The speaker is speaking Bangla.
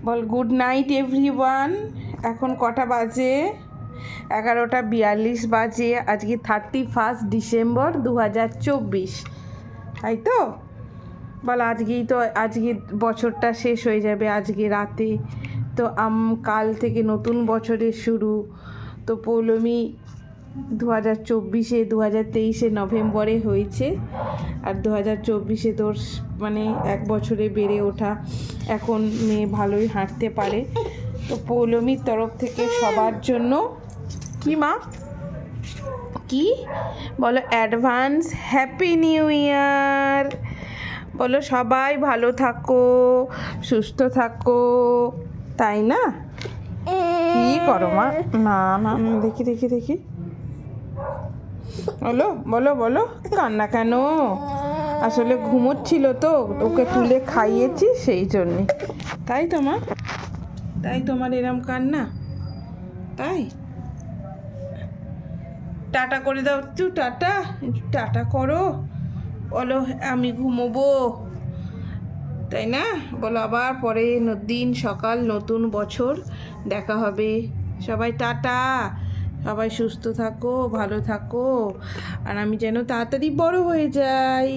বল গুড নাইট এভরিওয়ান। এখন কটা বাজে? 11:42 বাজে। আজকে 31 ডিসেম্বর 2024, তাই তো? বল আজকে বছরটা শেষ হয়ে যাবে আজকে রাতে। তো কাল থেকে নতুন বছরের শুরু। তো পৌলমী 2024-এ 2023-এ নভেম্বরে হয়েছে, আর 2024-এ তোর মানে 1 বছরে বেড়ে ওঠা। এখন মেয়ে ভালোই হাঁটতে পারে। তো পৌলমীর তরফ থেকে সবার জন্য কি মা কি বলো, অ্যাডভান্স হ্যাপি নিউ ইয়ার। বলো সবাই ভালো থাকো, সুস্থ থাকো, তাই না? কি করো মা? না না, দেখি দেখি দেখি, বলো বলো বলো, কান্না কেন? আসলে ঘুমোচ্ছিল তো, ওকে তুলে খাইয়েছি সেই জন্যে। তাই তোমার এরম কান্না? তাই টাটা করে দাও একটু, টাটা করো, বলো আমি ঘুমোবো, তাই না? বলো আবার পরে দিন সকাল নতুন বছর দেখা হবে। সবাই টাটা, সবাই সুস্থ থাকো, ভালো থাকো, আর আমি যেন তাড়াতাড়ি বড় হয়ে যাই।